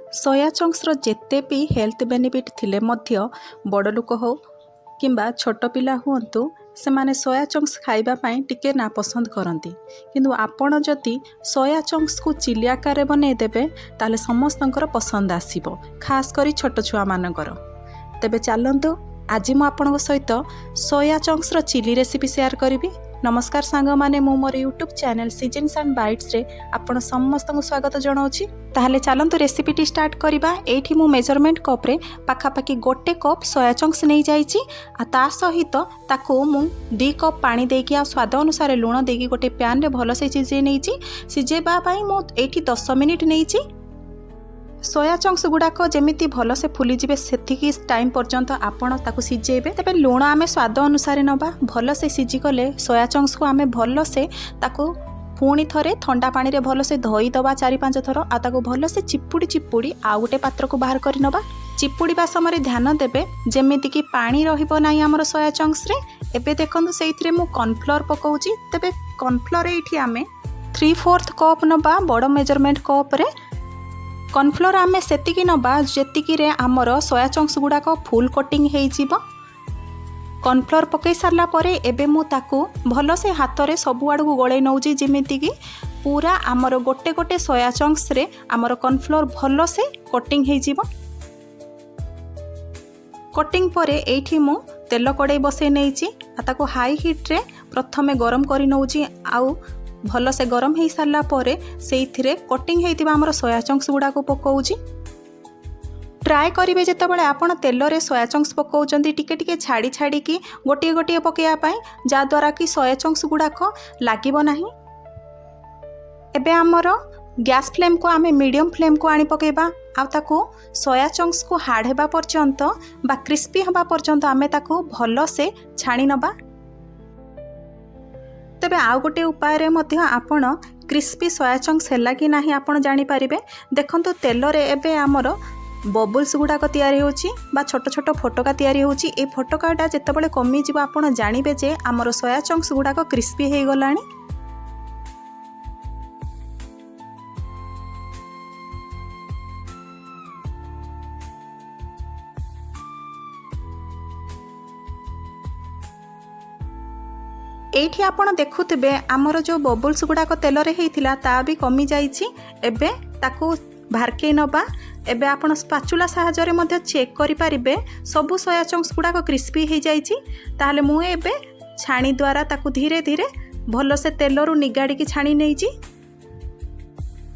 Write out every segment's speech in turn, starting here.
सोया चंक्सर जेते भी health benefit थिले मध्य बड़ लोक हो किंबा छोट पिला हुंतु से माने सोया चंक्स खाइबा पई टिके नापसंद करती किंतु आपण जदि सोया चंक्स को चिली आकार बनै देबे ताले समस्तंकर पसंद आसीबो, खास करी छोट छुआ मानकर। तेबे चलंतु आज मु आपन सहित सोया चंक्सर चिली रेसिपी शेयर करी। नमस्कार सांग माने मु मोर YouTube channel seasons and bites रे आपण समस्त को स्वागत जनाऊँगी। ताहले चलंतु रेसिपीटी स्टार्ट करिबा। एठी मु मेजरमेंट कप रे पाखापाखि गोटे कप सोया चंक्स नहीं जाइछि आ ता सहित ताको मु 2 कप पानी देकी आ स्वाद अनुसार लूण देकी गोटे पैन रे भल से सिझे नैछि। सिझेबा पई मु एठी 10 मिनिट नैछि। सोया चंक्स गुड़ाक जमीती भल से फुलीजे से टाइम पर्यंत आपण ताकू सिझेबे। तेबे लूण आमे स्वाद अनुसार नबा। भल से सिझी गले सोया चंक्स को आमे भल से ताकू पुणी थरे ठंडा पानी रे भल से धोई दबा 4-5 थर आ ताकू भल से चिपुड़ी आ गोटे पात्र को बाहर करि नबा। चिपुड़ीबा समय ध्यान देबे जेमिति कि पानी रहिबो नाही हमर सोया चंक्स रे। एबे देखंतु सेइथिरे मु कॉर्नफ्लोर पकाउची। तेबे कॉर्नफ्लोर एठी आमे 3/4 कप नबा। बड़ मेजरमेंट कप रे कॉर्नफ्लोर आमे सेतिकी नबा जेतिकी रे हमर सोया चंक्स गुड़ाक फुल कोटिंग हेइ जिवो। कॉर्नफ्लोर पकई सारला परे एबे मु ताकू भल से हाथ रे सब आड़ को गळे नउजी जेमिति कि पूरा हमर गोटे गोटे सोया चंक्स रे हमर कॉर्नफ्लोर भल से कोटिंग हेइ जिवो। कोटिंग परे एठी मु तेल कड़ाई बसई नैछि आ ताकू हाई हीट रे प्रथमे गरम करि नउजी। आउ भल से गरम हो सारा पर से कोटिंग होता आमर सोया चंक्स गुड़ा को पकाउची। ट्राए करेंगे जितेबाला आपड़ तेल रे सोया चंक्स पकाउचंती टिके टिके छाड़ी छाड़ी की गोटे गोटे पकाइबा जद्वारा कि सोया चंक्स गुड़ाक लागिबो नाही। एबे आमर गैस फ्लेम को आमे मीडियम फ्लेम को आनी पकेबा आ ताकू सोया चंक्स को हार्ड हेबा पर्यंत बा क्रिस्पी हेबा पर्यंत आमे ताकू भल से छाणी नबा। तेबे आउ गोटे उपाय रे मध्य आपण क्रिस्पी सोया चंक्स हैला कि नाही आपण जानि पारिबे। देखंतु तेल रे एबे हमर बबल्स गुड़ाक तैयारी होची बा छोट छोट फोटका तैयारी होची। ए फोटकाटा जेतेबेले कमी जिवो आपण जानिबे जे हमर सोया चंक्स गुड़ाक क्रिस्पी हे गलानी। एठी आपण देखुथिबे आमर जो बबल्स गुड़ाक तेल रे हेइथिला ता भी कमी जाइछि। एबे ताकू भारके नबा। एबे आपण स्पाचुला सहायता रे मध्ये चेक करि पारिबे सब सोया चंक्स गुड़ाक क्रिस्पी हे जाइछि। ताहले मु एबे छाणी द्वारा ताकू धीरे धीरे भल से तेल रु निगाड़ी की छाणी नैछि।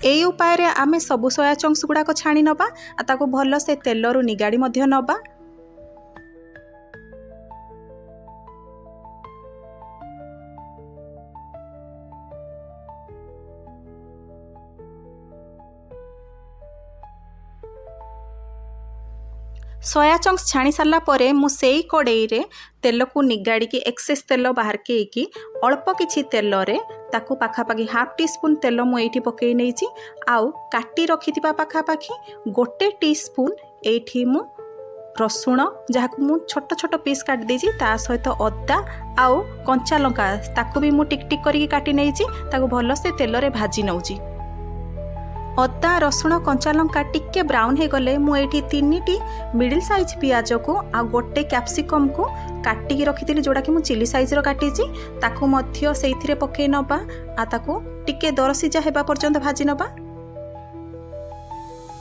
एई उपाय रे आमे सब सोया चंक्स गुड़ाक छाणी नबा आ ताकू भल से तेल रु निगाड़ी मध्ये नबा। सोया चंक्स छाणी सारा पर मुझे कड़ाई रे तेल को निगाड़ी की एक्सेस तेल बाहर के अल्प किछि तेल रे ताकू पाखापाखि हाफ टी स्पून तेल मुझे पकई नहीं। आउ काटी रखि पाखापाखि 1 टीस्पून एठी मु रसुण जहाँ मु छोट छोट पीस काट देछि ता सहित अदा आउ कंचा लंका ताकू भी मु टिक टिक करके काटी नहीं ताकू भल से तेल रे भाजी नउची। अदा रसुण कंचा लंका टिके ब्राउन हो गले मुझे 3टी मिडिल साइज पियाज को आ गोटे कैप्सिकम को काटिकी रखी जोड़ा कि मुझे चिली साइज काटी ताकू मध्य से पकई नबा आ ताकू टिके दरसिजा हेबा पर्यंत भाजी नबा।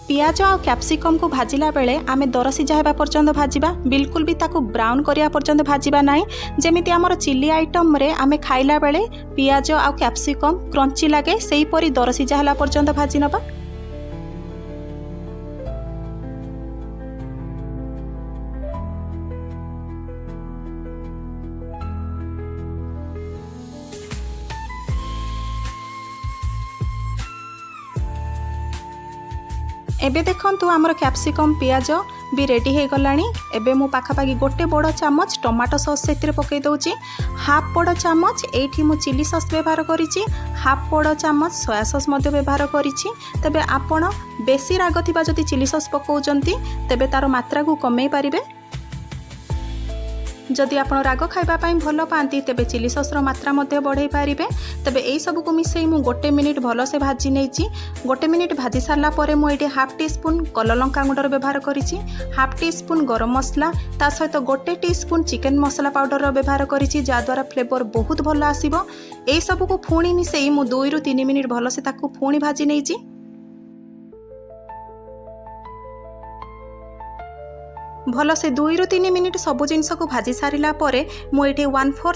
पियाज आ कैप्सिकम को भाजिला बेले आमे दरसिजा हेबा पर्यंत भाजिबा। बिल्कुल भी ताकू ब्राउन करिया पर्यंत भाजिबा नाही। जेमिति आमर चिली आइटम रे आमे खाइला बेले पियाज आ कैप्सिकम क्रंची लागे सेही परी दरसिजा हला पर्यंत भाजी नबा। एबे देखंतु आमर कैप्सिकम पियाज भी रेडी हो गलानी। एबे मु पाखापाखि गोटे बड़ चामच टमाटो सॉस से पकई दउची। हाफ बड़ चामच एठी मु चिली सॉस व्यवहार करिछि। हाफ बड़ चामच सोया सॉस मध्य व्यवहार करिछि। तबे आपण बेसी राग थिबा जदि चिली सॉस पकाउचंती तेबे तार मात्रा को कमेई पारिबे। जदि आपण राग खाइबा भल पाती तेबे चिली सॉसर मात्रा मध्य बढ़ाई पारिबे। तेबे एई सबू को मिसई मु 1 मिनिट भल से भाजी नेइची। 1 मिनिट भाजी सारला परे मु एठी हाफ टी स्पून कलर लंका गुंडर व्यवहार करिछि, हाफ टी स्पून गरम मसला ता सहित 1 टी स्पून चिकन मसला पाउडर व्यवहार करिछि, जा द्वारा फ्लेवर बहुत भल आसीबो। एई सबू को फुणी मिसई मु 2 रु 3 मिनिट भल से ताकू फुणी भाजी नेइची। भल से 2 रु 3 मिनिट सबु जिनस को भाजी सारिला परे मु एठी 1/4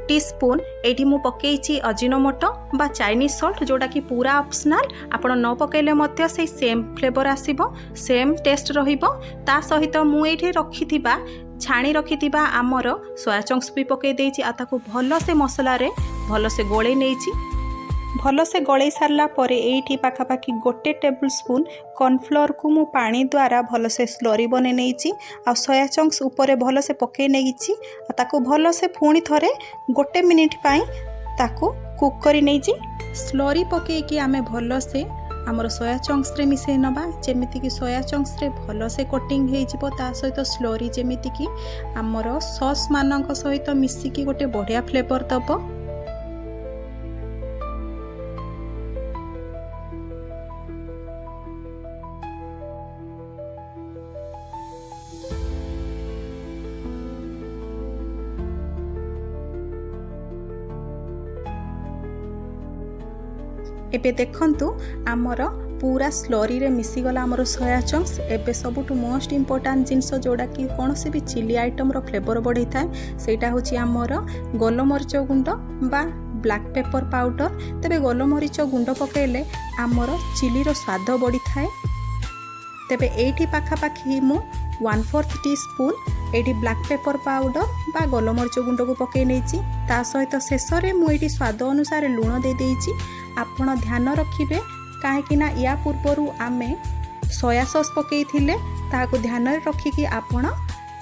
टी स्पून एठी मु पकेइछि अजिनोमोटो बा चाइनीज सॉल्ट, जोटा कि पूरा ऑप्शनल। आपण न पकेले मध्य से सेम फ्लेवर आसीबो, सेम टेस्ट रहिबो। ता सहित मु एठी रखिथिबा छाणी रखिथिबा आमर सोया चंक्स भी पके देइछि आ ताकू भल से मसला रे भल से गोळे नेइछि। भल से गलई सारला परे एठी पाखापाखि 1 टेबल स्पून कॉर्नफ्लोर को मु पानी द्वारा भल से स्लरी बने नेइछि आ सोया चंक्स ऊपर भल से पके नेइछि आ ताकू भल से पुणी थरे 1 मिनिट पाई ताकू कुक करी नेइछि। स्लरी पके कि आमे भल से आमर सोया चंक्स रे मिसई नबा, जेमिति कि सोया चंक्स रे भल से कोटिंग हे जिवो। ता सहित स्लरी जेमिति कि आमर सॉस मानक सहित मिसी कि गोटे बढ़िया फ्लेवर दबो। एबे देखंतु आमर पूरा स्लरी रे मिसीगला आमर सोया चंक्स। एबे सबुठु मोस्ट इम्पोर्टान्ट जिनस जोड़ा कि कौन से भी चिली आइटम रो फ्लेवर बढ़ई थाए सेटा होची आमर गोलमरिच गुंड बा ब्लैक पेपर पाउडर। तेबे गोलमरिच गुंड पकेले आमर चिली रो स्वाद बढ़ी थाए। तेबे एठी पाखापाखि मु 1/4 टी स्पून एठी ब्लैक पेपर पाउडर बा गोलमरिच गुंड को पके नेइछि। ता सहित शेष रे मु एठी स्वाद अनुसार लूण दे देइछि। आपण ध्यान रखिबे काहेकि ना या पूर्वरु आमे सोया सॉस पकई थिले, ताको ध्यान रखिकी आपण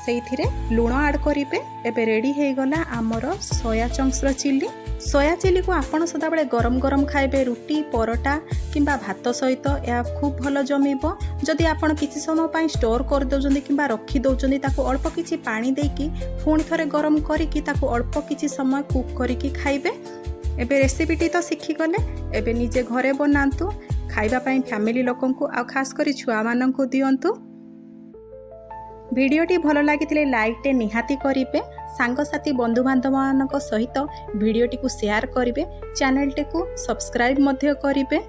सेइथिरे लूण ऐड करिवे। एबे रेडी हे गला आमर सोया चंक्स रो चिली। सोया चिली को आपण सदा बेले गरम गरम खाइबे, रुटी परोटा किंबा भात सहित या खूब भल जमिबो। जदि आपण किछि समय पई स्टोर कर दोजंदी किंबा रखी दोजंदी ताको अल्प किछि पानी देकी पुणी थरे गरम करिकी ताको अल्प किछि समय कुक करिकी खाइबे। एबे रेसिपीटी तो शिखी गले, एबे निजे घरे बनातु, खाइबा पई फैमिली लोकंकु आ खास करी छुआ मानंकु दियंतु। भिडियोटी भल लागिथिले लाइक टे निहाती करिवे, सांगसाथी बंधु बांधव मानक सहित भिडियोटी को शेयर करिवे, चैनल टे को सब्सक्राइब मध्य करिवे।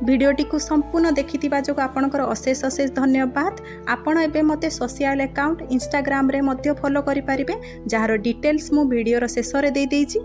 भिडियोटी को संपूर्ण देखिथिबा जो आपनकर अशेष अशेष धन्यवाद। आपण एबे मते सोशल अकाउंट इंस्टाग्राम रे मध्य फॉलो करि परिबे, जहार डिटेल्स मु भिडियो रो शेष रे दे देइछि।